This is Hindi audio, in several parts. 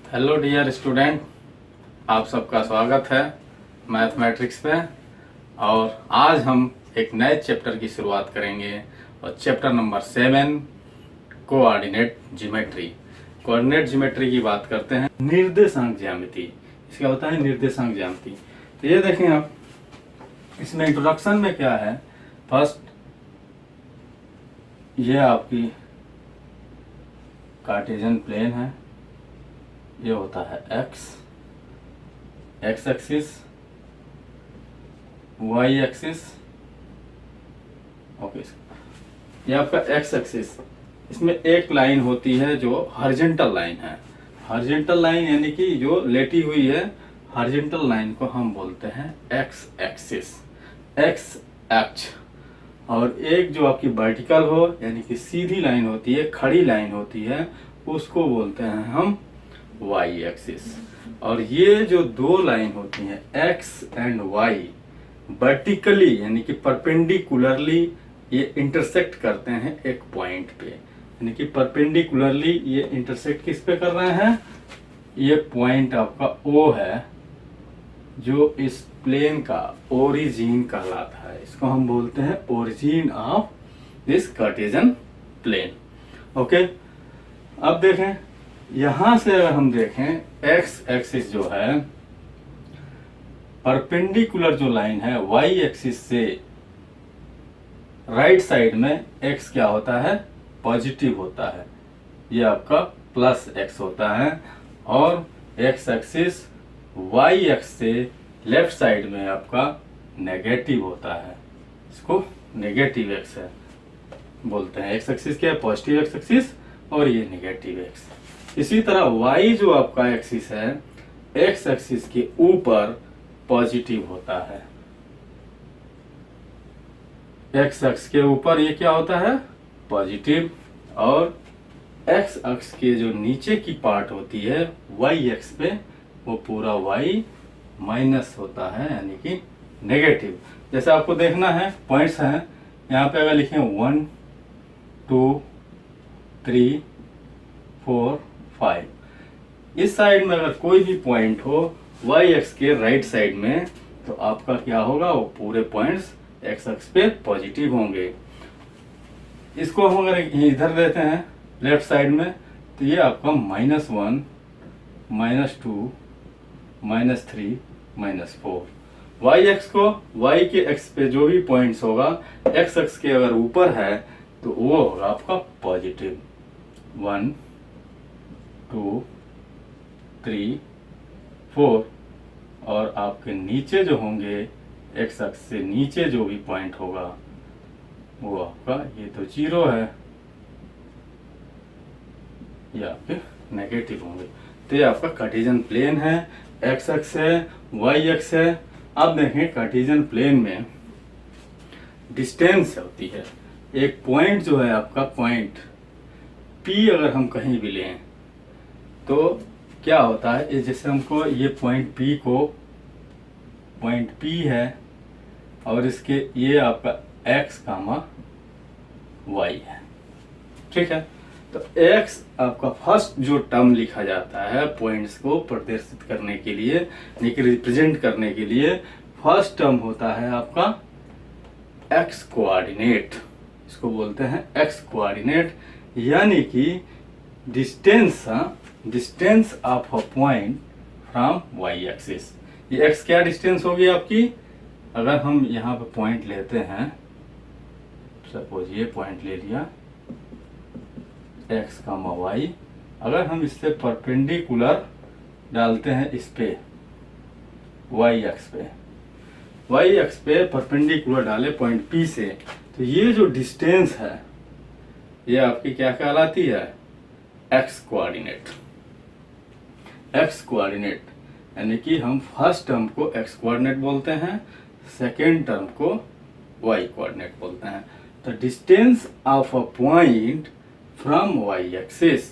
हेलो डियर स्टूडेंट, आप सबका स्वागत है मैथमेटिक्स में। और आज हम एक नए चैप्टर की शुरुआत करेंगे और chapter number 7 coordinate geometry. Coordinate geometry की बात करते हैं। निर्देशांक ज्यामिति, इसका होता है निर्देशांक ज्यामिति। तो ये देखें आप, इसमें इंट्रोडक्शन में क्या है। फर्स्ट, ये आपकी कार्टेशियन प्लेन है, ये होता है X axis, Y axis, okay. ये आपका एक्स एक्सिस, इसमें एक लाइन होती है जो हॉरिजॉन्टल लाइन है। हॉरिजॉन्टल लाइन यानी कि जो लेटी हुई है, हॉरिजॉन्टल लाइन को हम बोलते हैं एक्स एक्सिस, एक्स एक्स। और एक जो आपकी वर्टिकल हो यानी कि सीधी लाइन होती है, खड़ी लाइन होती है, उसको बोलते हैं हम वाई एक्सिस। और ये जो दो लाइन होती हैं एक्स एंड वाई, वर्टिकली यानी कि परपेंडिकुलरली ये इंटरसेक्ट करते हैं एक पॉइंट पे। यानी कि परपेंडिकुलरली ये इंटरसेक्ट किस पे कर रहे हैं, ये पॉइंट आपका ओ है जो इस प्लेन का ओरिजिन कहलाता है। इसको हम बोलते हैं origin of this Cartesian plane. Okay, अब देखें, यहां से अगर हम देखें एक्स एक्सिस जो है, परपेंडिकुलर जो लाइन है वाई एक्सिस से राइट साइड में एक्स क्या होता है, पॉजिटिव होता है, ये आपका प्लस एक्स होता है। और एक्स एक्सिस वाई एक्स से लेफ्ट साइड में आपका नेगेटिव होता है, इसको नेगेटिव एक्स है बोलते हैं। एक्स एक्सिस क्या है, पॉजिटिव एक्स एक्सिस, और ये नेगेटिव एक्स। इसी तरह y जो आपका एक्सिस है, x एक्सिस के ऊपर पॉजिटिव होता है। x अक्ष के ऊपर ये क्या होता है, पॉजिटिव। और x अक्ष के जो नीचे की पार्ट होती है y एक्स पे, वो पूरा y माइनस होता है यानी कि नेगेटिव। जैसे आपको देखना है, पॉइंट्स हैं यहाँ पे, अगर लिखें 1 2 3 4 5, इस साइड में अगर कोई भी पॉइंट हो वाई एक्स के राइट साइड में, तो आपका क्या होगा, वो पूरे पॉइंट्स एक्स एक्स पे पॉजिटिव होंगे। इसको हम अगर इधर देते हैं लेफ्ट साइड में, तो ये आपका -1 -2 -3 -4। वाई एक्स को, वाई के एक्स पे जो भी पॉइंट्स होगा एक्स एक्स के अगर ऊपर है, तो वो होगा आपका पॉजिटिव। 1 2 3 4। और आपके नीचे जो होंगे, एक्स अक्ष से नीचे जो भी पॉइंट होगा, वो आपका, ये तो 0 है, ये आपके नेगेटिव होंगे। तो ये आपका कार्टेशियन प्लेन है, एक्स अक्ष है, वाई अक्ष है। अब देखें, कार्टेशियन प्लेन में डिस्टेंस होती है। एक पॉइंट जो है आपका, पॉइंट P अगर हम कहीं भी लें, तो क्या होता है, ये जैसे हमको ये पॉइंट P को, पॉइंट P है और इसके ये आपका x, y है, ठीक है। तो x आपका फर्स्ट जो टर्म लिखा जाता है पॉइंट्स को प्रदर्शित करने के लिए, यानी कि रिप्रेजेंट करने के लिए, फर्स्ट टर्म होता है आपका x कोऑर्डिनेट। इसको बोलते हैं x कोऑर्डिनेट, यानी कि distance of a point from Y axis. ये x क्या डिस्टेंस होगी आपकी, अगर हम यहाँ पे पॉइंट लेते हैं, सपोज ये पॉइंट ले लिया x, y, अगर हम इससे परपेंडिकुलर डालते हैं इस पे y एक्स पे परपेंडिकुलर डाले पॉइंट P से, तो ये जो डिस्टेंस है ये आपकी क्या कहलाती है, x कोऑर्डिनेट। x कोऑर्डिनेट यानी कि हम फर्स्ट टर्म को x कोऑर्डिनेट बोलते हैं, सेकेंड टर्म को y कोऑर्डिनेट बोलते हैं। तो distance of a point from y axis,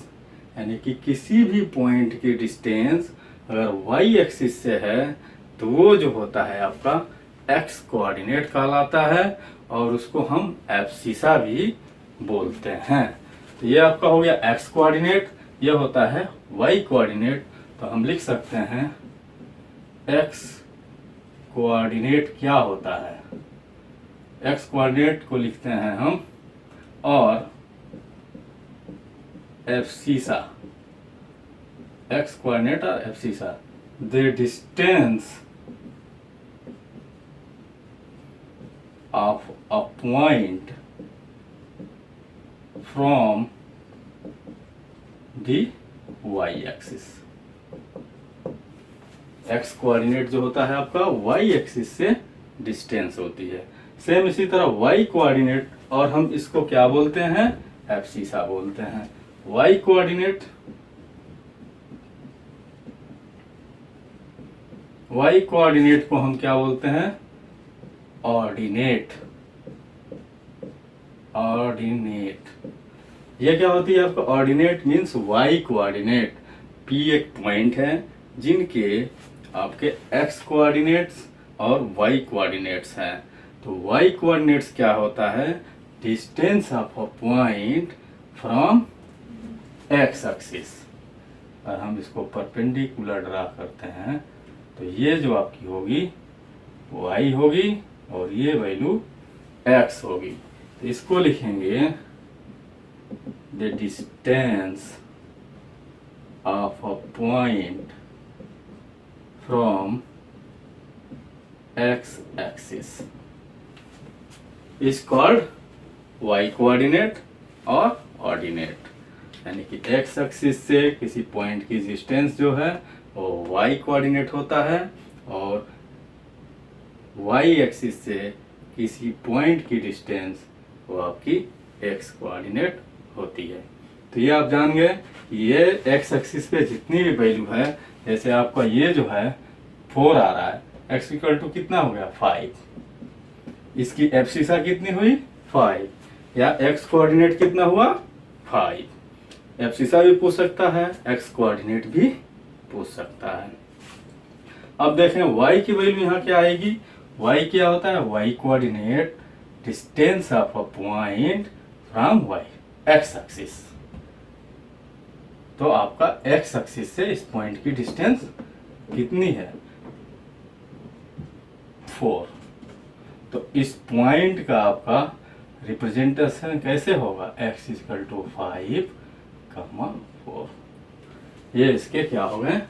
यानी कि किसी भी पॉइंट की डिस्टेंस अगर y एक्सिस से है, तो वो जो होता है आपका x कोऑर्डिनेट कहलाता है, और उसको हम एब्सिसा भी बोलते हैं। तो ये आपका हो गया x कोऑर्डिनेट, ये होता है y कोऑर्डिनेट। तो हम लिख सकते हैं एक्स कोऑर्डिनेट क्या होता है। एक्स कोऑर्डिनेट को लिखते हैं हम और एब्सिसा, एक्स कोऑर्डिनेट और abscissa, the distance of a point from the y-axis। x coordinate जो होता है आपका y-एक्सिस से डिस्टेंस होती है। सेम इसी तरह y कोऑर्डिनेट, और हम इसको क्या बोलते हैं, एब्सिसा बोलते हैं। y कोऑर्डिनेट, y कोऑर्डिनेट को हम क्या बोलते हैं, ऑर्डिनेट। ऑर्डिनेट ये क्या होती है आपका, ordinate means Y coordinate. P एक पॉइंट है जिनके आपके एक्स कोऑर्डिनेट्स और वाई कोऑर्डिनेट्स हैं। तो वाई कोऑर्डिनेट्स क्या होता है, distance of a point from X axis. और हम इसको परपेंडिकुलर ड्रा करते हैं तो ये जो आपकी होगी वाई होगी और ये वैल्यू x होगी। तो इसको लिखेंगे the distance of a point from x axis is called y coordinate और ऑर्डिनेट। यानी कि x एक्सिस से किसी पॉइंट की डिस्टेंस जो है वो y कोऑर्डिनेट होता है और y एक्सिस से किसी पॉइंट की डिस्टेंस वो आपकी x कोऑर्डिनेट होती है। तो ये आप जान गए कि ये x एक्सिस पे जितनी भी वैल्यू है, जैसे आपका ये जो है 4 आ रहा है, x इक्वल टू कितना हो गया 5, इसकी एब्सिसा कितनी हुई 5, या x कोऑर्डिनेट कितना हुआ 5। एब्सिसा भी पूछ सकता है, x कोऑर्डिनेट भी पूछ सकता है। अब देखें y की वैल्यू यहाँ क्या आएगी, y क्या होता है, y coordinate distance of a point from y x axis. तो आपका x एक्सिस से इस पॉइंट की डिस्टेंस कितनी है 4। तो इस पॉइंट का आपका रिप्रेजेंटेशन कैसे होगा, x इक्वल टू 5, 4। ये इसके क्या हो गए,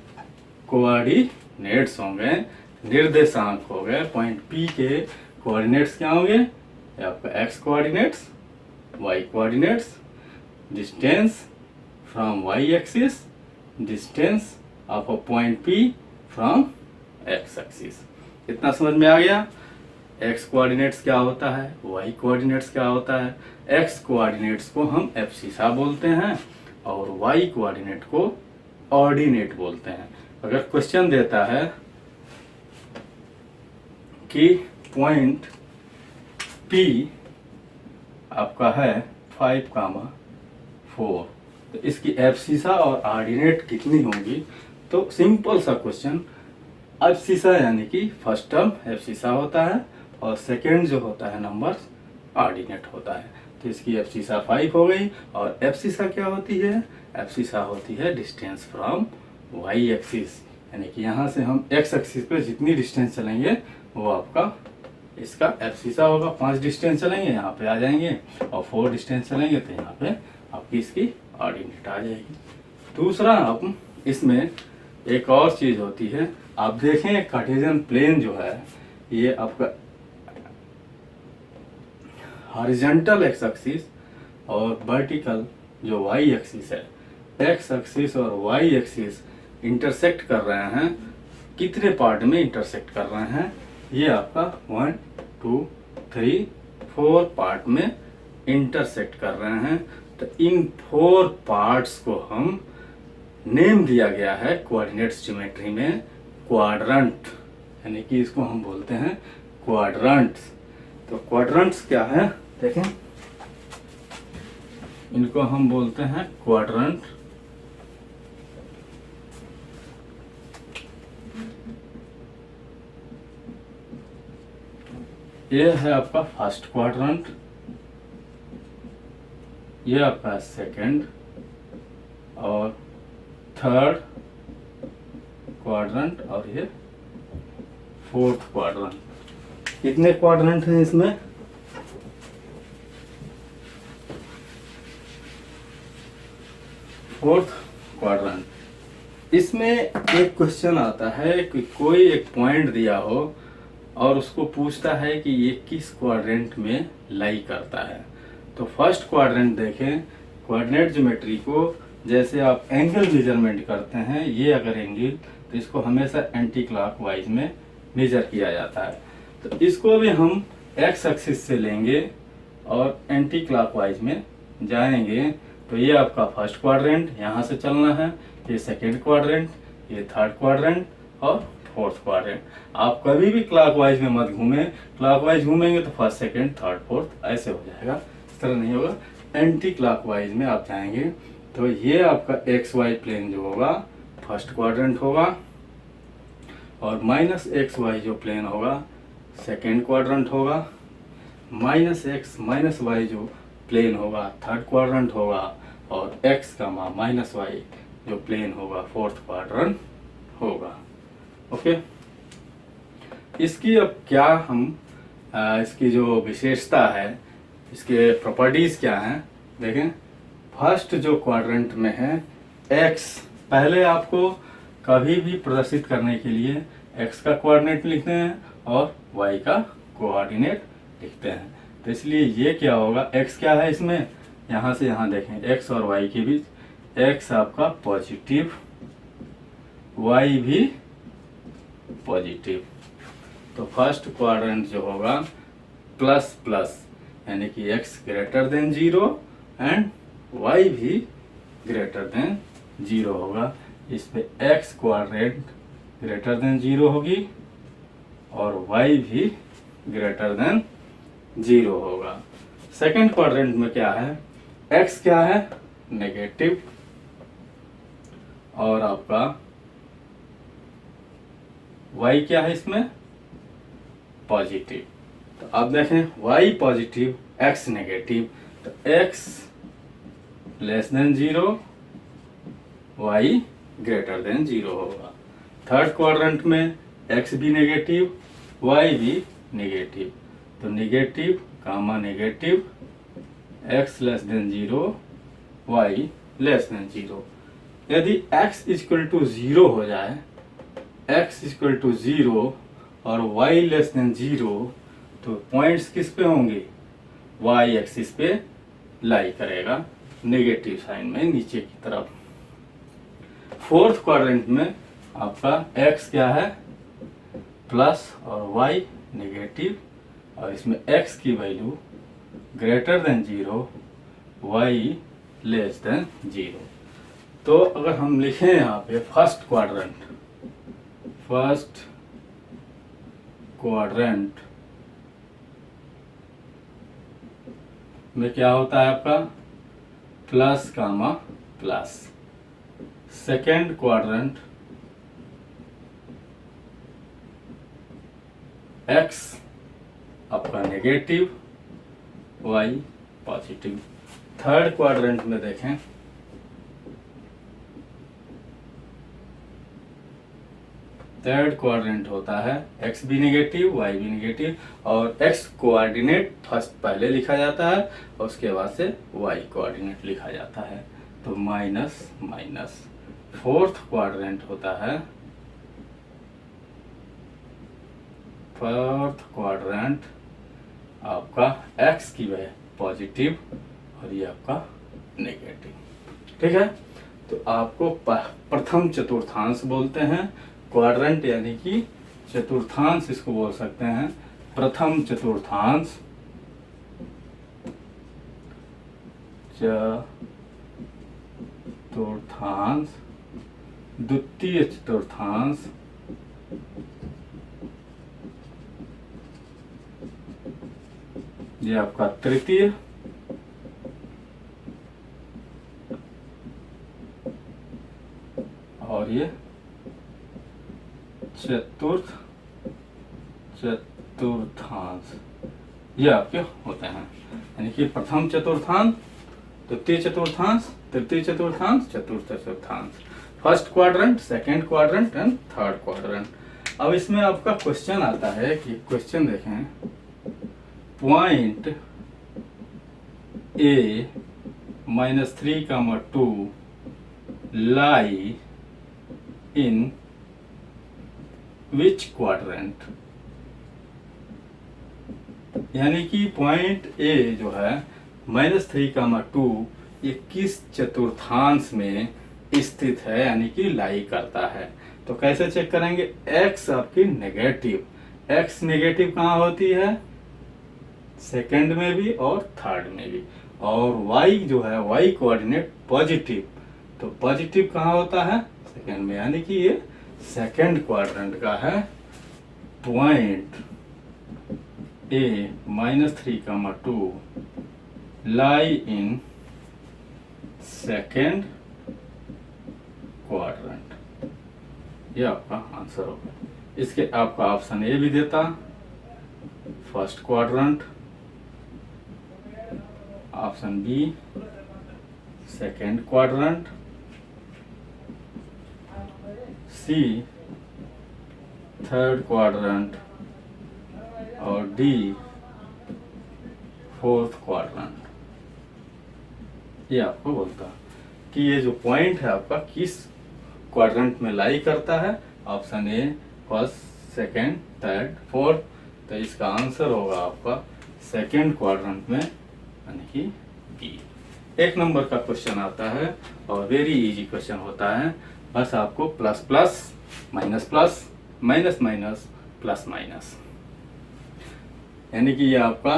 कोऑर्डिनेट्स होंगे, निर्देशांक हो गए। पॉइंट P के कोऑर्डिनेट्स क्या होंगे, आपका x coordinates, y coordinates, distance from y axis, distance of a point P from x axis. इतना समझ में आ गया। x कोऑर्डिनेट्स क्या होता है, y कोऑर्डिनेट्स क्या होता है। x कोऑर्डिनेट्स को हम एब्सिसा बोलते हैं और y कोऑर्डिनेट को ऑर्डिनेट बोलते हैं। अगर क्वेश्चन देता है कि पॉइंट P आपका है 5, 4, तो इसकी एब्सिसा और ऑर्डिनेट कितनी होंगी। तो सिंपल सा क्वेश्चन, एब्सिसा यानी कि फर्स्ट टर्म एब्सिसा होता है और सेकंड जो होता है नंबर ऑर्डिनेट होता है। तो इसकी एब्सिसा 5 हो गई और एब्सिसा क्या होती है, एब्सिसा होती है डिस्टेंस फ्रॉम y एक्सिस। यानी कि यहाँ से हम x एक्सिस पे जितनी डिस्टेंस चलेंगे वो आपका इसका एब्सिसा होगा। 5 डिस्टेंस चलेंगे यहाँ पे आ जाएंगे और 4 डिस्टेंस चलेंगे तो यहाँ पे आपकी इसकी ऑर्डिनेट आ जाएगी। दूसरा आप इसमें एक और चीज होती है, आप देखें कार्टेशियन प्लेन जो है ये आपका हॉरिजॉन्टल एक्स एक्सिस और वर्टिकल जो वाई एक्सिस है, एक्स एक्सिस और वाई एक्सिस इंटरसेक्ट कर रहे हैं। कितने पार्ट में इंटरसेक्ट कर रहे हैं, ये आपका 1 2 3 4 पार्ट में इंटरसेक्ट कर रहे हैं। तो इन 4 पार्ट्स को हम नेम दिया गया है कोऑर्डिनेट्स ज्योमेट्री में क्वाड्रंट, यानी कि इसको हम बोलते हैं क्वाड्रंट्स। तो क्वाड्रंट्स क्या है देखें, इनको हम बोलते हैं क्वाड्रंट। ये है आपका फर्स्ट क्वाड्रंट, ये आपका सेकंड और थर्ड क्वाड्रेंट और ये फोर्थ क्वाड्रेंट। कितने क्वाड्रेंट हैं इसमें? Fourth quadrant. इसमें एक क्वेश्चन आता है कि कोई एक पॉइंट दिया हो और उसको पूछता है कि ये किस क्वाड्रेंट में लाई करता है। तो फर्स्ट क्वाड्रेंट देखें, कोऑर्डिनेट ज्योमेट्री को जैसे आप एंगल मेजरमेंट करते हैं, ये अगर एंगल तो इसको हमेशा एंटी क्लॉकवाइज में मेजर किया जाता है। तो इसको भी हम एक्स एक्सिस से लेंगे और एंटी क्लॉकवाइज में जाएंगे। तो ये आपका फर्स्ट क्वाड्रेंट, यहाँ से चलना है, ये सेकेंड क्वाड्रेंट, ये थर्ड क्वाड्रेंट और फोर्थ क्वाड्रेंट। आप कभी भी क्लॉकवाइज में मत घूमें, क्लॉकवाइज घूमेंगे तो फर्स्ट सेकेंड थर्ड फोर्थ ऐसे हो जाएगा, इस तरह नहीं होगा। एंटी क्लॉकवाइज में आप जाएंगे तो ये आपका एक्स वाई प्लेन जो होगा फर्स्ट क्वाड्रेंट होगा, और माइनस एक्स वाई जो प्लेन होगा सेकेंड क्वाड्रेंट होगा, माइनस एक्स माइनस वाई जो प्लेन होगा थर्ड क्वाड्रेंट होगा, और एक्स का माइनस वाई जो प्लेन होगा फोर्थ क्वाड्रेंट होगा। ओके, इसकी अब क्या हम इसकी जो विशेषता है, इसके प्रॉपर्टीज क्या हैं देखें। फर्स्ट जो क्वाड्रेंट में है एक्स, पहले आपको कभी भी प्रदर्शित करने के लिए एक्स का कोऑर्डिनेट लिखते हैं और वाई का कोऑर्डिनेट लिखते हैं। तो इसलिए ये क्या होगा, एक्स क्या है इसमें, यहाँ से यहाँ देखें एक्स और वाई के बीच एक्स आपका पॉजिटिव, वाई भी पॉजिटिव। तो फर्स्ट क्वाड्रेंट जो होगा प्लस प्लस, यानी कि x greater than 0 and y भी ग्रेटर देन 0 होगा। इस पे एक्स क्वाड्रेंट ग्रेटर देन 0 होगी और वाई भी ग्रेटर देन 0 होगा। सेकेंड क्वाड्रेंट में क्या है, एक्स क्या है नेगेटिव और आपका वाई क्या है इसमें पॉजिटिव। तो आप देखें वाई पॉजिटिव एक्स नेगेटिव, तो X less than 0 Y greater than 0 होगा। थर्ड क्वाड्रेंट में एक्स भी नेगेटिव वाई भी नेगेटिव, तो negative comma negative X less than 0 Y less than 0। यदि x इक्वल टू 0 हो जाए, x इक्वल टू 0 और y लेस देन 0, तो पॉइंट्स किस पे होंगे, y एक्सिस पे लाई करेगा नेगेटिव साइन में नीचे की तरफ। फोर्थ क्वाड्रेंट में आपका x क्या है प्लस और y नेगेटिव, और इसमें x की value greater than 0 y less than 0। तो अगर हम लिखें यहाँ पे फर्स्ट क्वाड्रेंट में क्या होता है आपका plus comma plus. Second quadrant x आपका negative y positive. Third quadrant में देखें थर्ड क्वाड्रेंट होता है एक्स भी नेगेटिव वाई भी नेगेटिव, और एक्स कोऑर्डिनेट फर्स्ट पहले लिखा जाता है और उसके बाद से वाई कोऑर्डिनेट लिखा जाता है, तो माइनस माइनस। फोर्थ क्वाड्रेंट होता है आपका एक्स की वजह पॉजिटिव और ये आपका नेगेटिव। ठीक है, तो आपको प्रथम चतुर्थांश बोलते हैं क्वाड्रेंट, यानी कि चतुर्थांश इसको बोल सकते हैं। प्रथम चतुर्थांश द्वितीय चतुर्थांश ये आपका तृतीय, और ये चतुर्थांश ये आपके होते हैं। यानी कि प्रथम चतुर्थांश, द्वितीय चतुर्थांश, तृतीय चतुर्थांश, चतुर्थ चतुर्थांश। First quadrant, second quadrant and third quadrant. अब इसमें आपका क्वेश्चन आता है कि क्वेश्चन देखें, point A -3, 2 lie in which quadrant, यानी कि पॉइंट A जो है -3, 2 ये किस चतुर्थांश में स्थित है, यानी कि लाई करता है। तो कैसे चेक करेंगे, x आपकी नेगेटिव, x नेगेटिव कहाँ होती है, सेकंड में भी और थर्ड में भी, और y जो है y कोऑर्डिनेट पॉजिटिव, तो पॉजिटिव कहाँ होता है, सेकंड में, यानी कि ये सेकंड क्वाड्रेंट का है। Point A -3, 2 lie in second quadrant, ये आपका आंसर होगा। इसके आपका ऑप्शन ए भी देता, first quadrant, option B second quadrant, C third quadrant और डी फोर्थ क्वाड्रेंट। ये आपको बोलता कि ये जो पॉइंट है आपका किस क्वाड्रेंट में लाई करता है, option A first, second, third, fourth. तो इसका आंसर होगा आपका सेकंड क्वाड्रेंट में, यानी कि बी। एक नंबर का क्वेश्चन आता है और वेरी इजी क्वेश्चन होता है, बस आपको plus plus minus plus minus minus plus minus, यानी कि ये आपका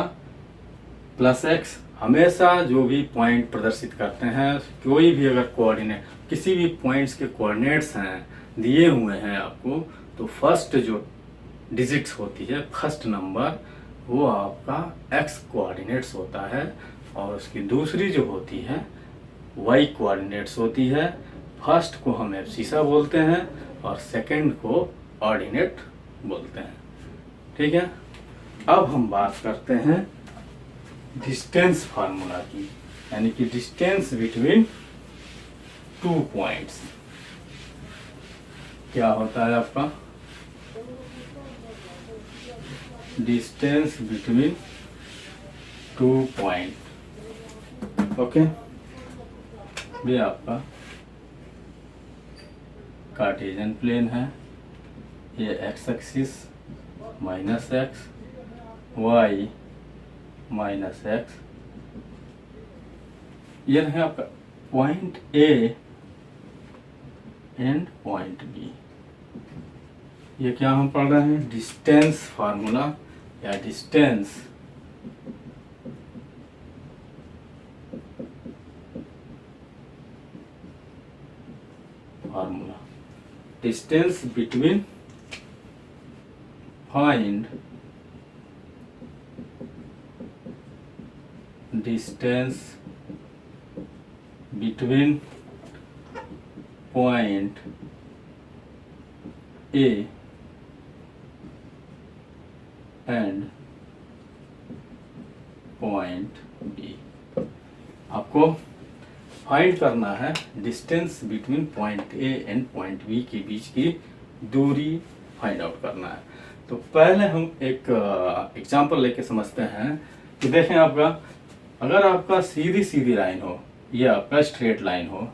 प्लस एक्स हमेशा जो भी पॉइंट प्रदर्शित करते हैं, कोई भी अगर कोऑर्डिनेट, किसी भी पॉइंट्स के कोऑर्डिनेट्स हैं दिए हुए हैं आपको, तो फर्स्ट जो डिजिट्स होती है, फर्स्ट नंबर, वो आपका एक्स कोऑर्डिनेट्स होता है, और उसकी दूसरी जो होती है वाई कोऑर्डिनेट्स होती है। फर्स्ट को हम एब्सिसा बोलते हैं और सेकंड को ऑर्डिनेट बोलते हैं। ठीक है, अब हम बात करते हैं डिस्टेंस फार्मूला की, यानी कि डिस्टेंस बिटवीन टू पॉइंट्स क्या होता है आपका, distance between two point. Okay, ये आपका कार्टेशियन प्लेन है, ये x axis minus x, y minus x, ये है आपका point A and point B. ये क्या हम पढ़ रहे हैं, डिस्टेंस फार्मूला या distance formula, distance between, find distance between point A and point B. आपको फाइंड करना है distance between point A and point B के बीच की दूरी फाइंड आउट करना है। तो पहले हम एक एग्जांपल लेके समझते हैं कि देखें, आपका अगर आपका सीधी सीधी लाइन हो, ये आपका स्ट्रेट लाइन हो,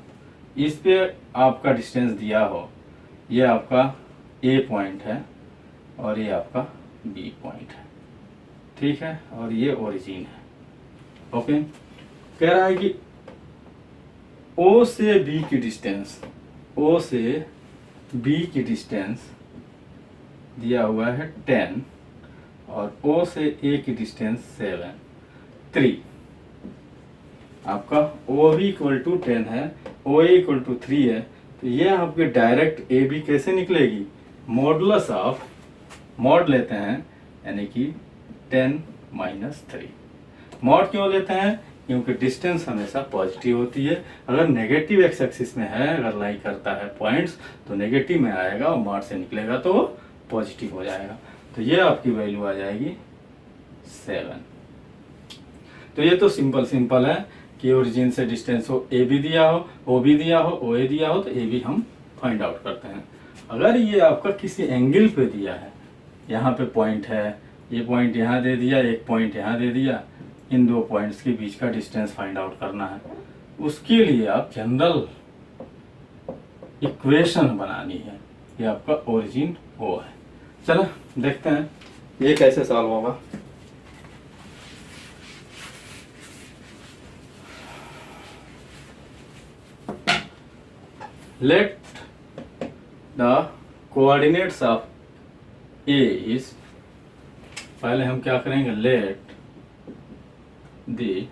इस पे आपका डिस्टेंस दिया हो, ये आपका ए पॉइंट है और ये आपका बी पॉइंट है, ठीक है, और ये ओरिजिन है। ओके, कह रहा है कि ओ से बी की डिस्टेंस, ओ से बी की डिस्टेंस दिया हुआ है 10 और ओ से ए की डिस्टेंस 7, 3। आपका ओ बी इक्वल टू 10 है, ओ ए इक्वल टू 3 है, तो ये आपके डायरेक्ट ए बी कैसे निकलेगी, मॉडुलस ऑफ, मॉड लेते हैं, यानी कि 10 - 3। मॉड क्यों लेते हैं, क्योंकि डिस्टेंस हमेशा पॉजिटिव होती है। अगर नेगेटिव एक्स एक्सिस में है, अगर लाई करता है पॉइंट्स, तो नेगेटिव में आएगा और मॉड से निकलेगा तो वो पॉजिटिव हो जाएगा। तो ये आपकी वैल्यू आ जाएगी 7। तो ये तो सिंपल है कि ओरिजिन से डिस्टेंस हो, ए बी दिया हो, ओ बी दिया हो, ओ ए दिया हो, तो ए बी हम फाइंड आउट करते हैं। अगर ये आपका किसी एंगल पे दिया है, यहाँ पे पॉइंट है, ये पॉइंट यहाँ दे दिया, एक पॉइंट यहाँ दे दिया, इन दो पॉइंट्स के बीच का डिस्टेंस फाइंड आउट करना है। उसके लिए आप जनरल इक्वेशन बनानी है। ये आपका ओरिजिन ओ है। चलो देखते हैं ये कैसे सॉल्व होगा। Let the coordinates of A is, पहले हम क्या करेंगे, let the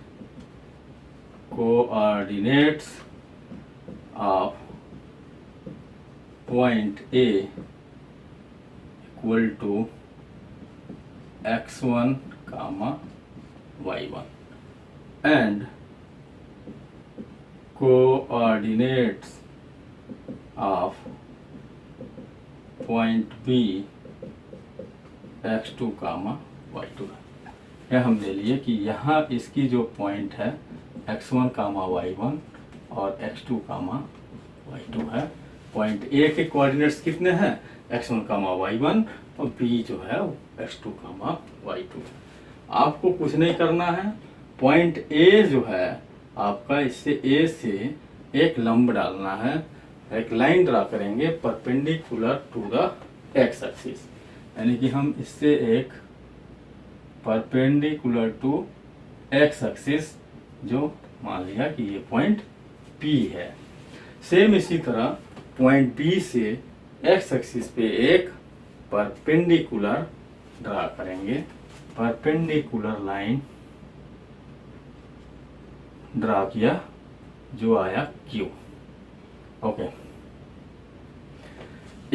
coordinates of point A equal to x1, y1 and coordinates of point B x2, y2 है। यह हम ले लिए कि यहाँ इसकी जो पॉइंट है x1, y1 और x2, y2 है। पॉइंट ए के कोऑर्डिनेट्स कितने हैं, x1, y1 और बी जो है x2, y2। आपको कुछ नहीं करना है, पॉइंट ए जो है आपका, इससे ए से एक लंब डालना है, एक लाइन ड्रा करेंगे perpendicular to the x axis, यानी कि हम इससे एक परपेंडिकुलर टू एक्स एक्सिस, जो मान लिया कि ये पॉइंट P है। सेम इसी तरह पॉइंट बी से एक्स एक्सिस पे एक परपेंडिकुलर ड्रा करेंगे, परपेंडिकुलर लाइन ड्रा किया जो आया Q। ओके,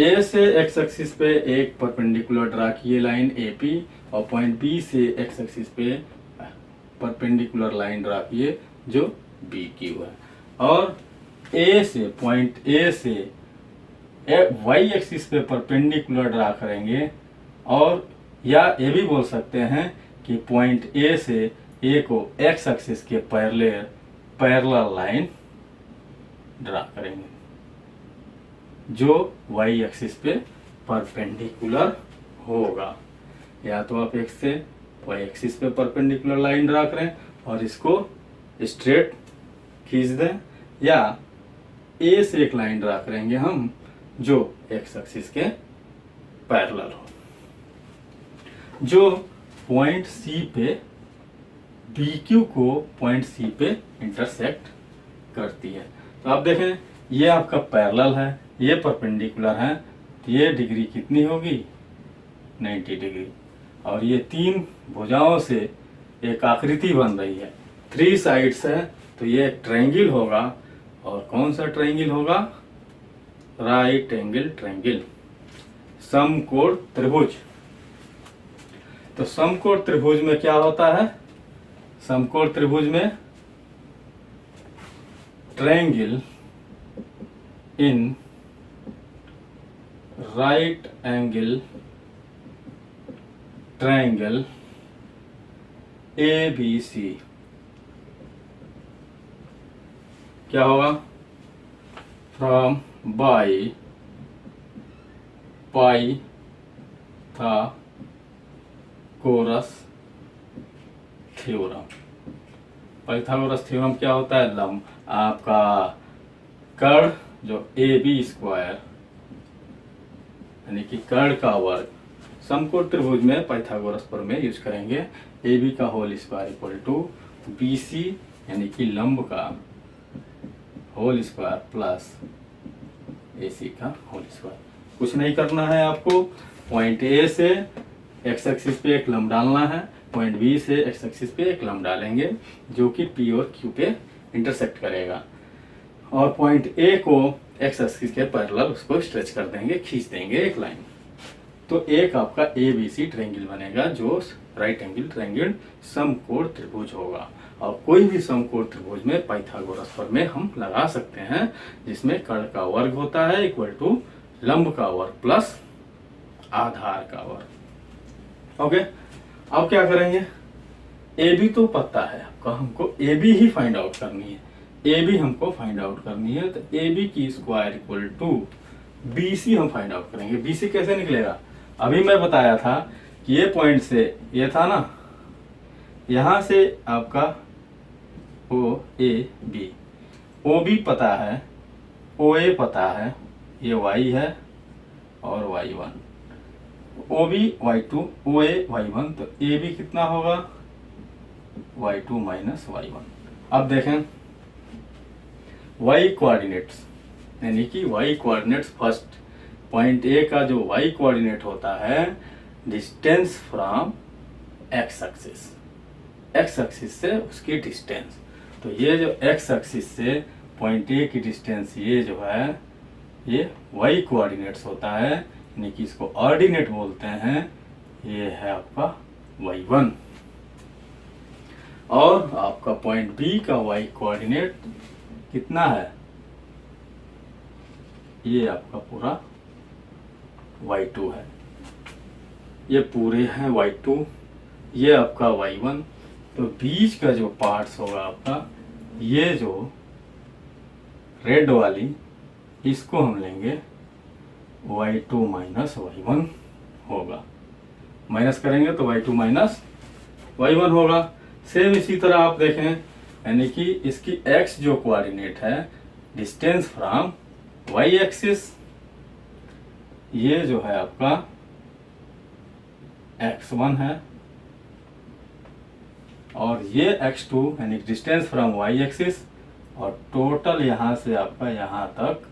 ए से एक्स एक्सिस पे एक परपेंडिकुलर ड्रा किए लाइन AP, और पॉइंट बी से एक्स एक्सिस पे परपेंडिकुलर लाइन ड्रा किए जो BQ है। और ए से, पॉइंट ए से वाई एक्सिस पे परपेंडिकुलर ड्रा करेंगे, और या ये भी बोल सकते हैं कि पॉइंट ए से ए को एक्स एक्सिस के पैरेलल लाइन ड्रा करेंगे जो वाई एक्सिस पे परपेंडिकुलर होगा। या तो आप एक्स से वाई एक्सिस पे परपेंडिकुलर लाइन ड्रा करें और इसको स्ट्रेट खींच दें, या ए से एक लाइन ड्रा करेंगे हम जो एक्स एक्सिस के पैरेलल हो, जो पॉइंट सी पे BQ को पॉइंट सी पे इंटरसेक्ट करती है। तो आप देखें ये आपका पैरेलल है, ये परपेंडिकुलर है, तो ये डिग्री कितनी होगी, 90 डिग्री। और ये तीन भुजाओं से एक आकृति बन रही है, 3 साइड्स है, तो ये एक ट्रायंगल होगा। और कौन सा ट्रायंगल होगा, राइट एंगल ट्रायंगल, समकोण त्रिभुज। तो समकोण त्रिभुज में क्या होता है, समकोण त्रिभुज में triangle in right angle triangle ABC क्या होगा, from by Pythagoras theorem. Pythagoras theorem क्या होता है, लंब आपका कर्ण जो AB स्क्वायर यानी कि कर्ण का वर्ग, समकोण त्रिभुज में पाइथागोरस प्रमेय यूज करेंगे। AB का whole square equal to BC यानी कि लंब का होल स्क्वायर प्लस AC का होल स्क्वायर। कुछ नहीं करना है आपको, पॉइंट A से एक्स एक्सिस पे एक लंब डालना है, पॉइंट B से एक्स एक्सिस पे एक लंब डालेंगे जो कि P और Q पे इंटरसेक्ट करेगा, और पॉइंट A को एक्स एक्सिस के पैरेलल उसको स्ट्रेच कर देंगे, खींच देंगे एक लाइन। तो एक आपका ABC ट्रायंगल बनेगा जो राइट एंगल ट्रायंगल समकोण त्रिभुज होगा। और कोई भी समकोण त्रिभुज में पाइथागोरस प्रमेय हम लगा सकते हैं, जिसमें कर्ण का वर्ग होता है इक्वल टू लंब का वर्ग प्लस आधार का वर्ग। ओके, अब क्या करेंगे, AB तो पता है आपका, हमको AB ही फाइंड आउट करनी है। AB हमको फाइंड आउट करनी है, तो AB की स्क्वायर इक्वल टू BC हम फाइंड आउट करेंगे। BC कैसे निकलेगा? अभी मैं बताया था कि ये पॉइंट से, ये था ना, यहां से आपका OAB, OB पता है, OA पता है, ये Y है और Y1, OB Y2, OA Y1, तो AB कितना होगा? Y2 minus Y1। अब देखें Y कोऑर्डिनेट्स, यानी कि Y coordinates first point A का जो Y कोऑर्डिनेट होता है distance from X axis, X axis से उसकी डिस्टेंस। तो ये जो X एक्सिस से पॉइंट ए की डिस्टेंस, ये जो है ये Y कोऑर्डिनेट्स होता है, यानी कि इसको ऑर्डिनेट बोलते हैं। ये है आपका Y1। और आपका पॉइंट बी का Y कोऑर्डिनेट कितना है? ये आपका पूरा Y2 है, ये पूरे हैं Y2, ये आपका Y1। तो बीच का जो पार्ट्स होगा आपका, ये जो रेड वाली, इसको हम लेंगे Y2 माइनस Y1 होगा। माइनस करेंगे तो Y2 माइनस Y1 होगा। सेम इसी तरह आप देखें, यानी कि इसकी X जो कोऑर्डिनेट है डिस्टेंस फ्रॉम Y एक्सिस, ये जो है आपका X1 है, और ये X2 यानी डिस्टेंस फ्रॉम Y एक्सिस, और टोटल यहाँ से आपका यहाँ तक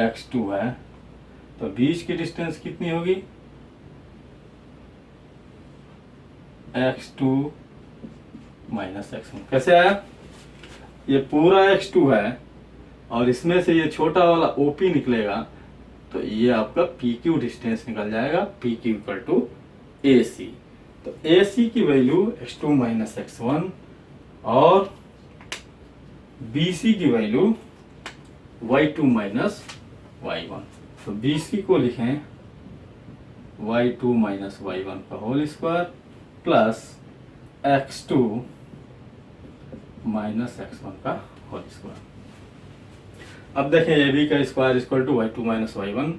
X2 है। तो बीच की डिस्टेंस कितनी होगी? X2 minus X1। कैसे आया? ये पूरा X2 है और इसमें से ये छोटा वाला OP निकलेगा, तो ये आपका PQ डिस्टेंस निकल जाएगा। PQ equal to AC। तो AC की वैल्यू X2 माइनस X1 और BC की वैल्यू Y2 माइनस Y1। तो BC को लिखें Y2 माइनस Y1 का whole square plus X2 minus X1 का होल स्क्वायर। अब देखें AB का square equal to Y2 minus Y1,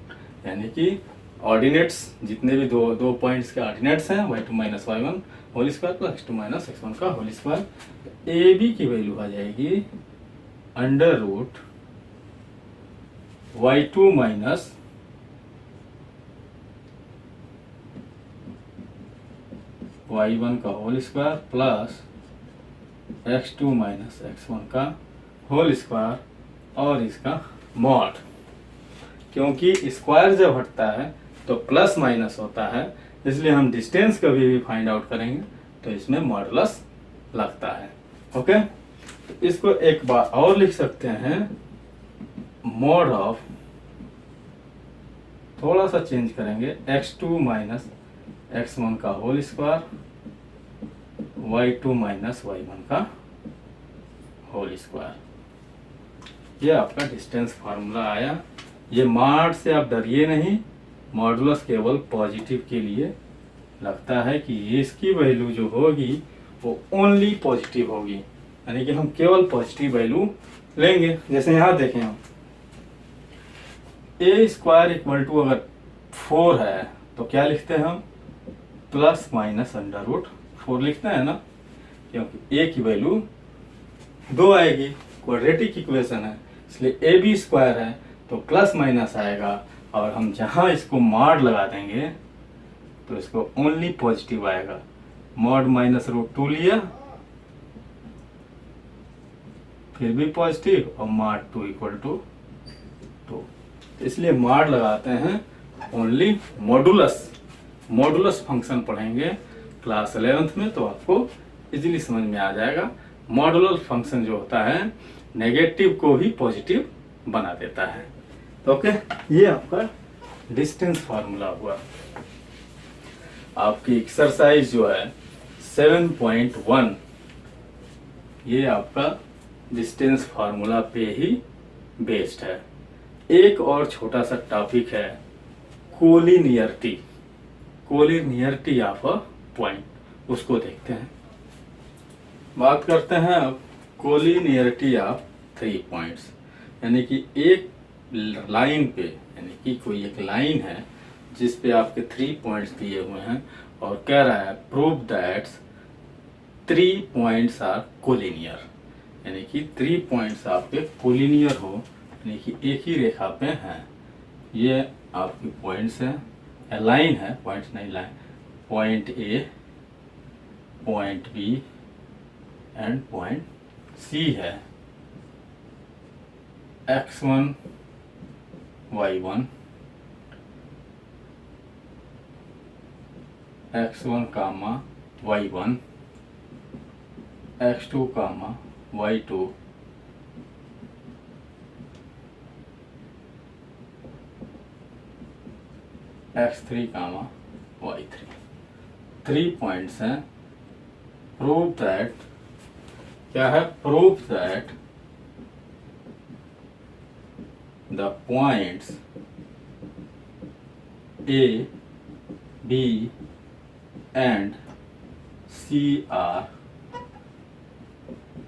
यानी कि ऑर्डिनेट्स जितने भी दो पॉइंट्स के ऑर्डिनेट्स हैं Y2 minus Y1 whole square plus X2 minus X1 का होल स्क्वायर। तो AB की वैल्यू आ जाएगी under root Y2 minus Y1 का whole square plus X2 minus X1 का होल स्क्वायर और इसका मॉड। क्योंकि स्क्वायर जब हटता है तो प्लस माइनस होता है, इसलिए हम डिस्टेंस कभी भी फाइंड आउट करेंगे तो इसमें मॉडुलस लगता है। ओके, तो इसको एक बार और लिख सकते हैं, मॉड ऑफ, थोड़ा सा चेंज करेंगे, X2 माइनस X1 का whole square Y2 minus Y1 का होल स्क्वायर। ये आपका डिस्टेंस फार्मूला आया। ये मॉड से आप डरिए नहीं, मॉडुलस केवल पॉजिटिव के लिए लगता है कि इसकी वैल्यू जो होगी वो ओनली पॉजिटिव होगी, यानी कि हम केवल पॉजिटिव वैल्यू लेंगे। जैसे यहाँ देखें हम ए स्क्वायर इक्वल टू अगर 4 है तो क्या लिखते हैं हम? प्लस माइनस अंडर रूट 4 लिखते हैं ना, क्योंकि ए की वैल्यू 2 आएगी, क्वाड्रेटिक इक्वेशन है, इसलिए ए बी स्क्वायर है तो प्लस माइनस आएगा, और हम जहां इसको मॉड लगा देंगे तो इसको ओनली पॉजिटिव आएगा। मॉड माइनस रूट 2 लिया फिर भी पॉजिटिव, और मॉड 2 इक्वल टू 2, इसलिए मॉड लगाते हैं ओनली मॉडुलस। मॉडुलस फंक्शन पढ़ेंगे क्लास 11th में तो आपको इजीली समझ में आ जाएगा। मॉडुलस फंक्शन जो होता है नेगेटिव को भी पॉजिटिव बना देता है। ओके, ये आपका डिस्टेंस फार्मूला हुआ। आपकी एक्सरसाइज जो है 7.1, ये आपका डिस्टेंस फार्मूला पे ही बेस्ड है। एक और छोटा सा टॉपिक है collinearity, collinearity of a point, उसको देखते हैं। बात करते हैं अब कोलिनियरिटी ऑफ 3 पॉइंट्स, यानी कि एक लाइन पे, यानी कि कोई एक लाइन है जिस पे आपके 3 पॉइंट्स दिए हुए हैं और कह रहा है prove that 3 points are collinear, यानी कि 3 पॉइंट्स आपके कोलिनियर हो, यानी कि एक ही रेखा पे हैं। ये आपके पॉइंट्स हैं, लाइन है, पॉइंट्स नहीं line. Point A, point B and point C है। x1 y1, x1 comma y1, x2 comma y2, x3 comma y3। 3 points हैं। प्रूव दैट, क्या है? Prove that the points A, B and C are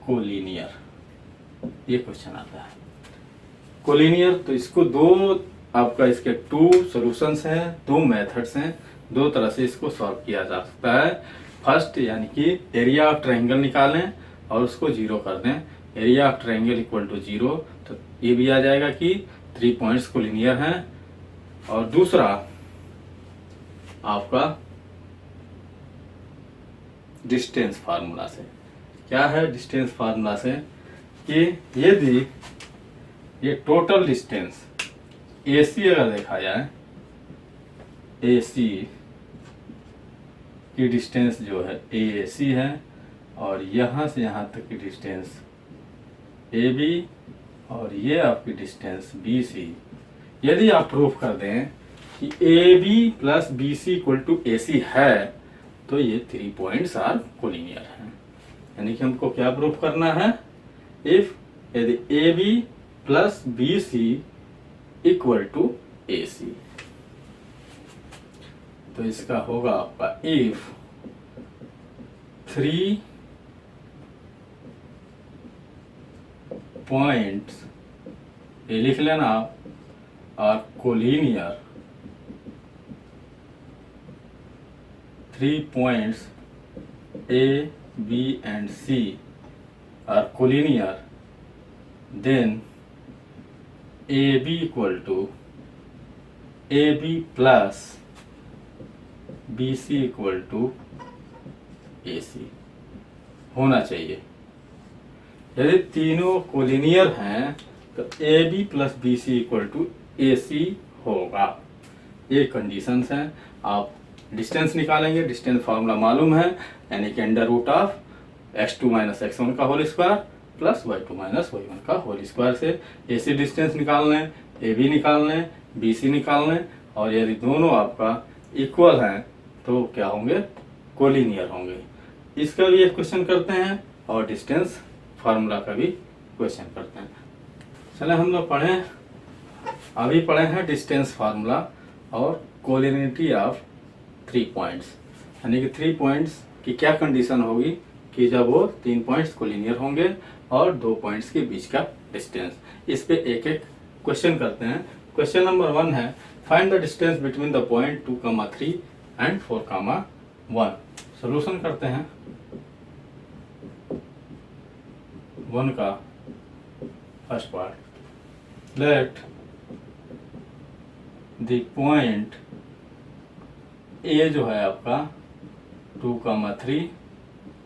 collinear. ये क्वेश्चन आता है कोलिनियर, तो इसको आपका इसके 2 सॉल्यूशंस हैं, 2 मेथड्स हैं, 2 तरह से इसको सॉल्व किया जा सकता है। फर्स्ट यानी कि एरिया ऑफ ट्रायंगल निकालें और उसको 0 कर दें। Area of triangle equal to 0, तो ये भी आ जाएगा कि 3 पॉइंट्स कोलिनियर हैं। और दूसरा आपका डिस्टेंस फार्मूला से। क्या है डिस्टेंस फार्मूला से? कि यदि ये टोटल डिस्टेंस AC अगर देखा जाए, AC की डिस्टेंस जो है AAC है, और यहाँ से यहाँ तक की डिस्टेंस AB, और ये आपकी डिस्टेंस BC। यदि आप प्रूफ कर दें कि AB plus BC equal to AC है, तो ये 3 पॉइंट्स आर कोलिनियर हैं। यानी कि हमको क्या प्रूफ करना है? इफ यदि AB plus BC equal to AC, तो इसका होगा आपका इफ 3 पॉइंट्स, ये लिख लेना आप, are collinear, 3 points A, B and C are collinear, then AB equal to AB plus BC equal to AC होना चाहिए। यदि तीनों कोलिनियर हैं तो AB plus BC equal to AC होगा। ये कंडीशंस हैं। आप डिस्टेंस निकालेंगे, डिस्टेंस फार्मूला मालूम है, यानी कि under root of x2 minus x1 का whole square plus y2 minus y1 का होल स्क्वायर से AC डिस्टेंस निकाल लें, AB निकाल लें, BC निकाल लें, और यदि दोनों आपका इक्वल हैं तो क्या होंगे? कोलिनियर होंगे। इसका भी एक क्वेश्चन करते हैं और डिस्टेंस फार्मूला का भी क्वेश्चन करते हैं। चले हम लोग अभी पढ़े हैं डिस्टेंस फार्मूला और कोलिनियरिटी ऑफ 3 पॉइंट्स, यानी कि 3 पॉइंट्स की क्या कंडीशन होगी कि जब वो 3 पॉइंट्स कोलिनियर होंगे और 2 पॉइंट्स के बीच का डिस्टेंस। इस पे एक एक क्वेश्चन करते हैं। क्वेश्चन नंबर 1 है find the distance between the point 2,3 and 4,1। Solution करते हैं। 1 का first part, let the point A जो है आपका 2,3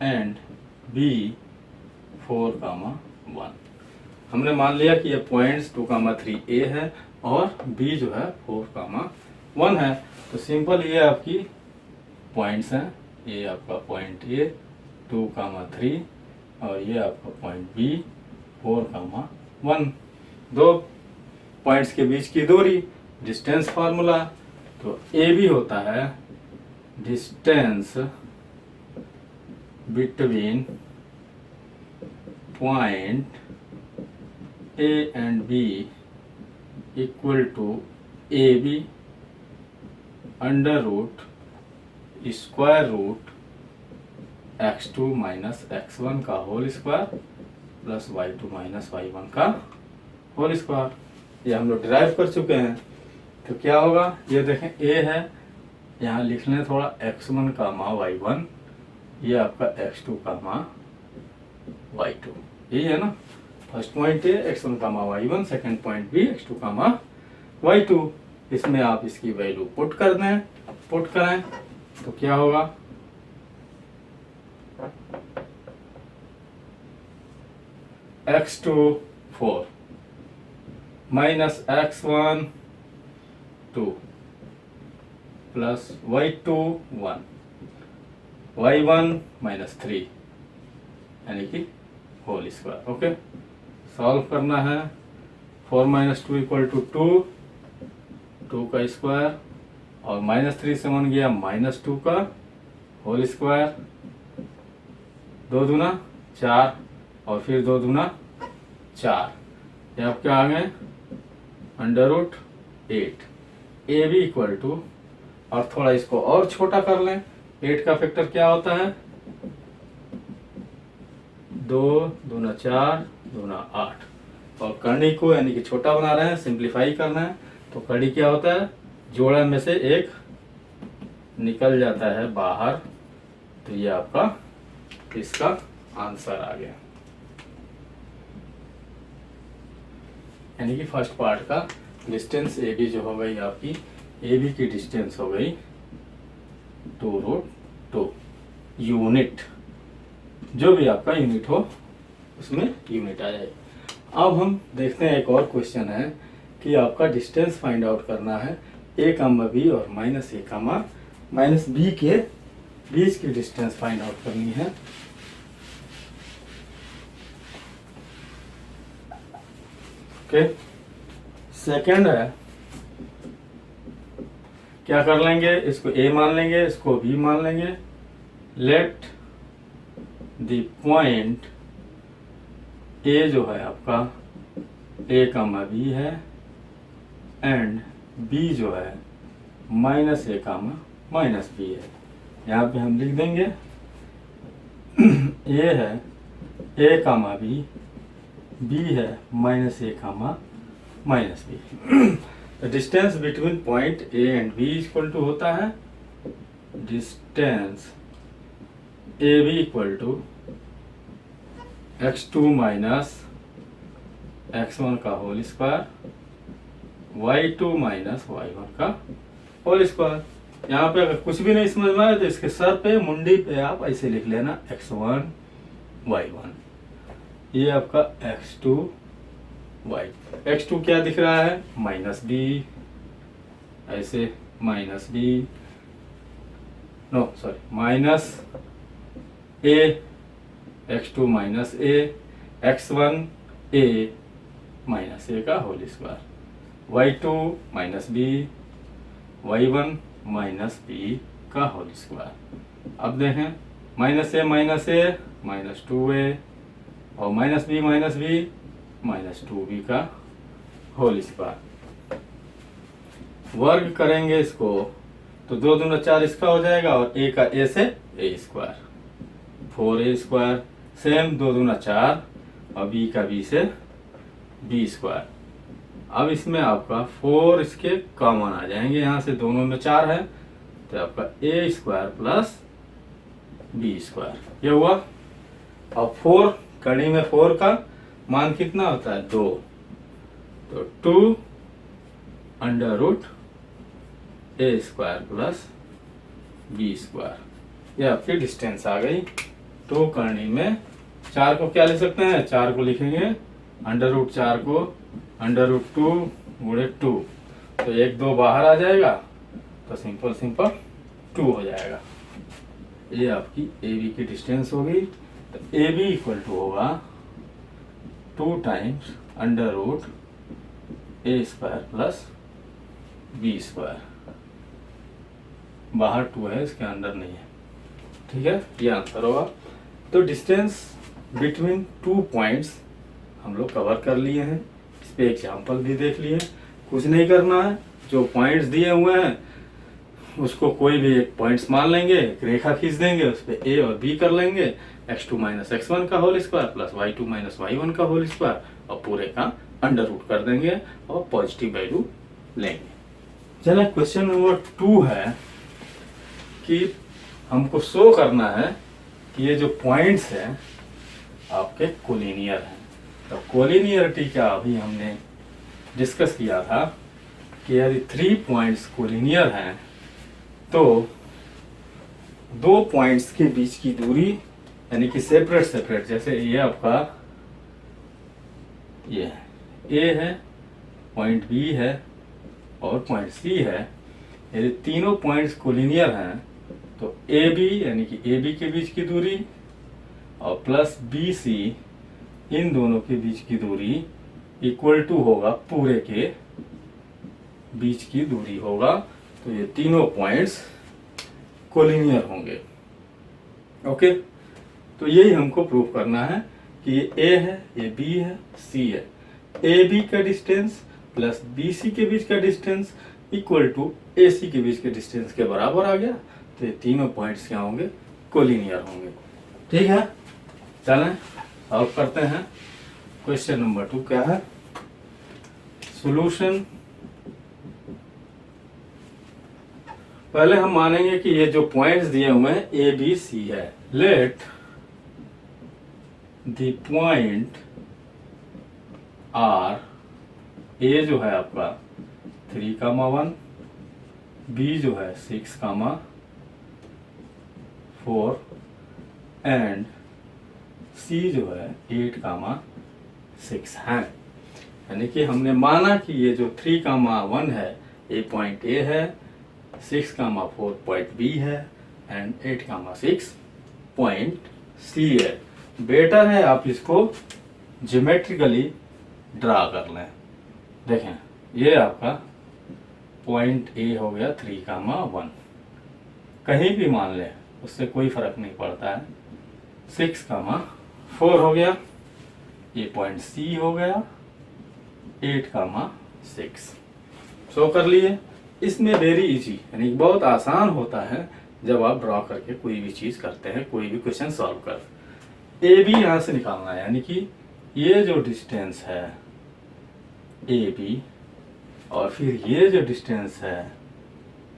एंड B 4,1। हमने मान लिया कि ये पॉइंट्स 2,3 A है और B जो है 4,1 है। तो सिंपल ये आपकी पॉइंट्स हैं। ये आपका पॉइंट A 2,3 और ये आपका पॉइंट B 4,1। 2 पॉइंट्स के बीच की दूरी, डिस्टेंस फार्मूला। तो A भी होता है distance between point A and B equal to AB under root square root x2 minus x1 का whole square plus y2 minus y1 का होल स्क्वायर। ये हम लोग डिराइव कर चुके हैं। तो क्या होगा, ये देखें ए है, यहाँ लिख लें थोड़ा x1 कामा y1, ये आपका x2 कामा y2, यही है ना। फर्स्ट पॉइंट है x1 comma y1, second point भी x2 कामा y2। इसमें आप इसकी वैल्यू पुट कर दें, पुट करें तो क्या होगा, x2 4 minus x1 2 plus y2 1, y1 minus 3 यानी कि होल स्क्वायर। ओके, सॉल्व करना है। 4 माइनस 2 इक्वल टू 2 का स्क्वायर, और माइनस 3 से बन गया माइनस 2 का होल स्क्वायर, 2 दूना 4 और फिर 2 दूना 4, ये आपके आ गए √8। ए बी इक्वल टू, और थोड़ा इसको और छोटा कर लें, 8 का फैक्टर क्या होता है, 2 दूना 4 दूना 8, और कड़ी को यानी कि छोटा बना रहे हैं, सिंप्लीफाई करना है। तो कड़ी क्या होता है, जोड़ा में से एक निकल जाता है बाहर, तो ये आपका इसका आंसर आ गया। यानी कि फर्स्ट पार्ट का डिस्टेंस ए बी जो हो गई आपकी, ए बी की डिस्टेंस हो गई 2√2 यूनिट, जो भी आपका यूनिट हो उसमें यूनिट आ जाए। अब हम देखते हैं एक और क्वेश्चन है कि आपका डिस्टेंस फाइंड आउट करना है ए कामा बी और minus A comma minus B के बीच की डिस्टेंस फाइंड आउट करनी है। ओके, सेकंड है, क्या कर लेंगे, इसको ए मान लेंगे, इसको बी मान लेंगे। लेट द पॉइंट ए जो है आपका ए कामा बी है, एंड बी जो है minus A comma minus B है। यहाँ पे हम लिख देंगे ए है ए कामा बी, बी है minus A comma minus B. Distance between point A and B equal to होता है distance A B equal to x2 minus x1 का whole square, y2 minus y1 का होल स्क्वायर। यहाँ पे अगर कुछ भी नहीं समझ में आए तो इसके सर पे मुंडी पे आप ऐसे लिख लेना x1 y1, ये आपका x2 y। x2 क्या दिख रहा है, माइनस बी, ऐसे minus B, no sorry minus A, x2 minus A, x1 A minus A का whole square, y2 minus B, y1 minus B का होल स्क्वायर। अब देखें माइनस ए माइनस 2a, और माइनस बी माइनस 2b का होल स्क्वायर। वर्ग करेंगे इसको तो 2 दूना 4 इसका हो जाएगा, और a का a से a square, 4a square, same 2 दूना 4, और b का b से b स्क्वायर। अब इसमें आपका 4 इसके कॉमन आ जाएंगे, यहाँ से दोनों में 4 है, तो आपका a square plus b square ये हुआ। अब 4 कड़ी में 4 का मान कितना होता है, 2, तो 2 under root a square plus b square, ये आपकी डिस्टेंस आ गई। 2 करनी में 4 को क्या लिख सकते हैं, 4 को लिखेंगे अंडर रूट 4 को अंडर रूट 2 गुणे 2, तो 1 2 बाहर आ जाएगा, तो सिंपल 2 हो जाएगा। ये आपकी ए बी की डिस्टेंस होगी। तो ए बी इक्वल टू होगा 2 टाइम्स अंडर रूट ए स्क्वायर प्लस बी स्क्वायर, बाहर 2 है, इसके अंदर नहीं है, ठीक है, ये आंसर होगा। तो डिस्टेंस बिटवीन 2 पॉइंट्स हम लोग कवर कर लिए हैं, इस पे एग्जाम्पल भी देख लिए। कुछ नहीं करना है, जो पॉइंट्स दिए हुए हैं उसको कोई भी एक पॉइंट्स मान लेंगे, एक रेखा खींच देंगे, उस पर ए और बी कर लेंगे, x2 माइनस x1 का whole square plus y2 minus y1 का होल स्क्वायर, और पूरे का अंडर रूट कर देंगे और पॉजिटिव वैल्यू लेंगे। चलिए क्वेश्चन नंबर 2 है कि हमको शो करना है कि ये जो पॉइंट्स हैं आपके कोलिनियर हैं। तो कोलिनियरिटी क्या अभी हमने डिस्कस किया था कि यदि 3 पॉइंट्स कोलिनियर हैं तो 2 पॉइंट्स के बीच की दूरी यानी कि सेपरेट, जैसे ये आपका ये ए है, पॉइंट बी है और पॉइंट सी है। यदि तीनों पॉइंट्स कोलिनियर हैं तो ए बी यानी कि ए बी के बीच की दूरी और प्लस बी सी, इन दोनों के बीच की दूरी इक्वल टू होगा पूरे के बीच की दूरी होगा। तो ये तीनों पॉइंट्स कोलिनियर होंगे। ओके, तो यही हमको प्रूफ करना है कि ये ए है, ये बी है, सी है। ए बी का डिस्टेंस प्लस बी सी के बीच का डिस्टेंस इक्वल टू ए सी के बीच के डिस्टेंस के बराबर आ गया। तो ये तीनों पॉइंट्स क्या होंगे? कोलिनियर होंगे। ठीक है, चलें सॉल्व करते हैं। क्वेश्चन नंबर 2 क्या है? सॉल्यूशन। पहले हम मानेंगे कि ये जो पॉइंट्स दिए हुए हैं ए बी सी है। लेट द पॉइंट आर, ए जो है आपका 3,1, बी जो है 6,4 एंड सी जो है 8,6 है। यानी कि हमने माना कि ये जो 3,1 है ये पॉइंट ए है, 6,4 पॉइंट बी है एंड 8,6 पॉइंट सी है। बेटर है आप इसको ज्योमेट्रिकली ड्रा कर लें। देखें, ये आपका पॉइंट ए हो गया 3,1, कहीं भी मान लें उससे कोई फर्क नहीं पड़ता है। 6,4 हो गया, ये पॉइंट सी हो गया 8,6। शो कर लिए। इसमें वेरी इजी यानी बहुत आसान होता है जब आप ड्रॉ करके कोई भी चीज करते हैं, कोई भी क्वेश्चन सॉल्व कर। ए बी यहां से निकालना है, यानी कि ये जो डिस्टेंस है ए बी और फिर ये जो डिस्टेंस है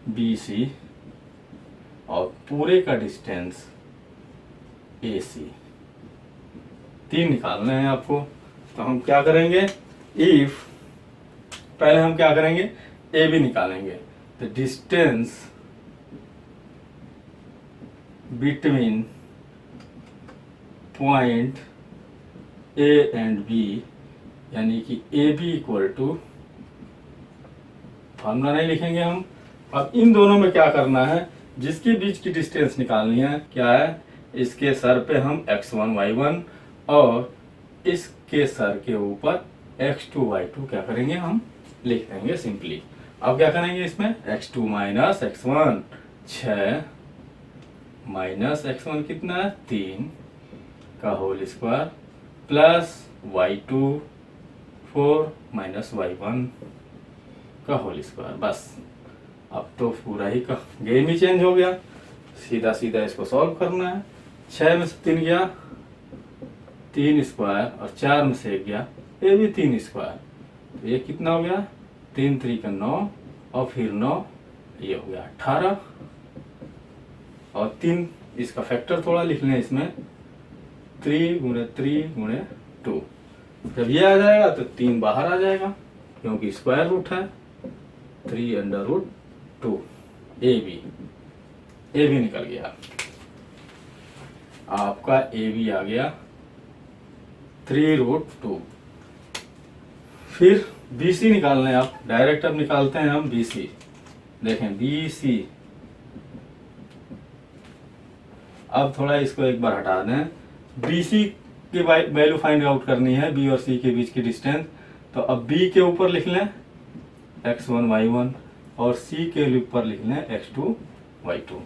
बी सी और पूरे का डिस्टेंस ए सी, 3 निकालने हैं आपको। तो हम क्या करेंगे? इफ पहले हम क्या करेंगे? ए बी निकालेंगे। The distance between point A and B, यानी कि A B equal to, formula नहीं लिखेंगे हम। अब इन दोनों में क्या करना है? जिसके बीच की डिस्टेंस निकालनी है क्या है? इसके सर पे हम x1 y1 और इसके सर के ऊपर x2 y2 क्या करेंगे? हम लिख देंगे सिंपली। अब क्या करेंगे इसमें? x2 minus x1 6 minus x1 कितना है? 3 का whole square plus y2 4 minus y1 का होल स्क्वायर। बस अब तो पूरा ही का गेम ही चेंज हो गया। सीधा सीधा इसको सॉल्व करना है। 6 में से 3 गया 3 स्क्वायर और 4 में से 1 गया, ये भी 3 स्क्वायर। तो ये कितना हो गया? 3 3 का 9 और फिर 9, ये हो गया 18 और 3 इसका फैक्टर थोड़ा लिख लें इसमें, 3 गुणे 3 गुणे 2। जब ये आ जाएगा तो 3 बाहर आ जाएगा क्योंकि स्क्वायर रूट है। 3 अंडर रूट 2 ए बी निकल गया। आपका ए बी आ गया 3√2। फिर बी सी निकालना है आप। डायरेक्ट अब निकालते हैं हम बी सी। देखें बी सी, अब थोड़ा इसको एक बार हटा दें। बी सी की वैल्यू फाइंड आउट करनी है, बी और सी के बीच की डिस्टेंस। तो अब बी के ऊपर लिख लें x1 y1 और सी के ऊपर लिख लें x2 y2।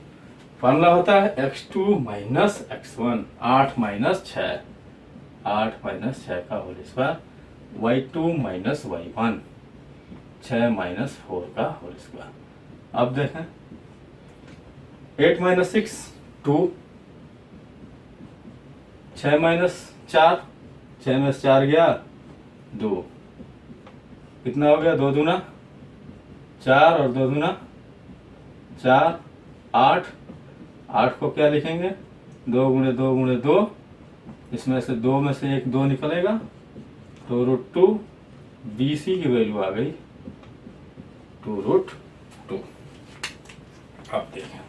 फॉर्मूला होता है x2 minus x1, 8 minus 6, 8 minus 6 का whole square, y2 minus y1, 6 minus 4 का होल स्क्वायर। अब देखें 8 माइनस 6 2, 6 माइनस 4, 6 में से 4 गया 2, कितना हो गया, 2 दूना 4 और 2 दूना 4, 8। 8 को क्या लिखेंगे, 2 गुणे 2 गुणे 2, इसमें से 2 में से एक 2 निकलेगा, तो √2 BC की वैल्यू आ गई 2√2। अब देखें,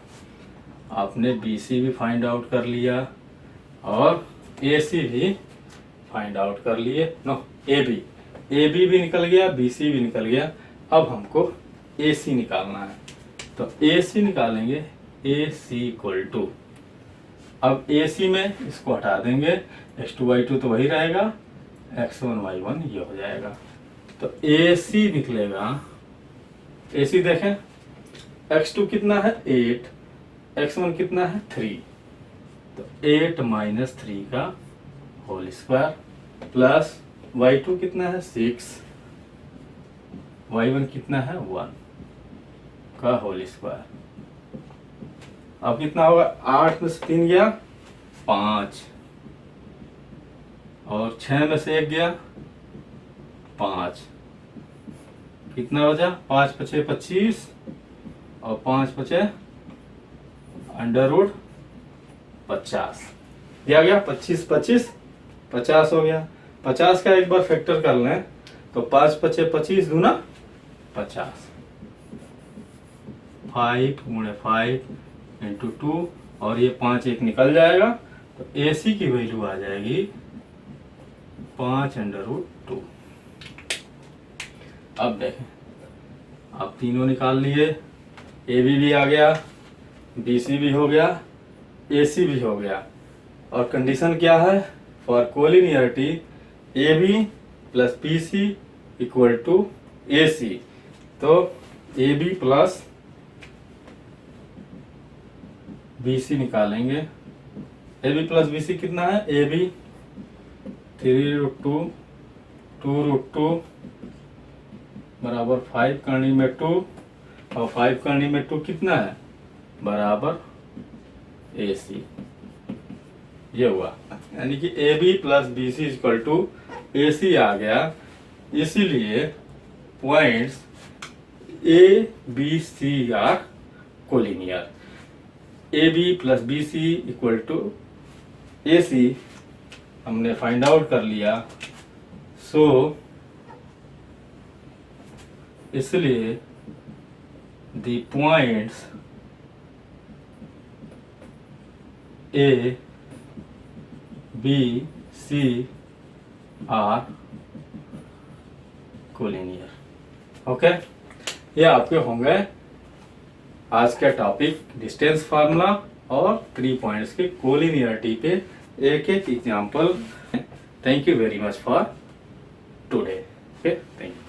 आपने BC भी फाइंड आउट कर लिया और AC भी फाइंड आउट कर लिए, नो AB भी निकल गया, BC भी निकल गया। अब हमको AC निकालना है, तो AC निकालेंगे, AC इक्वल टू, अब AC में इसको हटा देंगे, x2y2 तो वही रहेगा, x1y1 ये हो जाएगा। तो AC निकलेगा, AC देखें, x2 कितना है 8, x1 कितना है 3, तो 8 - 3 का होल स्क्वायर प्लस y2 कितना है 6, y1 कितना है 1 का होल स्क्वायर। अब कितना होगा, 8 में से 3 गया 5, और 6 में से 1 गया 5, कितना बचा, 5 × 5 = 25 और 5 × 5 √50 दिया गया। 25 25 50 हो गया। 50 का एक बार फैक्टर कर लें तो 5 × 5 = 25 दूना 50, 5 × 5 × 2 और ये 5 एक निकल जाएगा, तो AC की वैल्यू आ जाएगी 5√2। अब देखें, आप तीनों निकाल लिए, AB भी आ गया, BC भी हो गया, AC भी हो गया, और कंडीशन क्या है, for collinearity AB + BC = AC, तो AB + BC निकालेंगे। AB + BC कितना है, AB 3√2 2√2 बराबर 5 करनी में 2 और 5 करनी में 2 कितना है, बराबर AC, ये हुआ। यानी कि AB + BC = AC आ गया। इसीलिए points A, B, C are collinear. AB + BC = AC हमने फाइंड आउट कर लिया, सो इसलिए the points A, B, C are collinear. Okay, ये आपके होंगे आज का टॉपिक, डिस्टेंस फार्मूला और 3 पॉइंट्स के कोलिनियरिटी पे एक एक example. Thank you very much for today. Okay, thank you.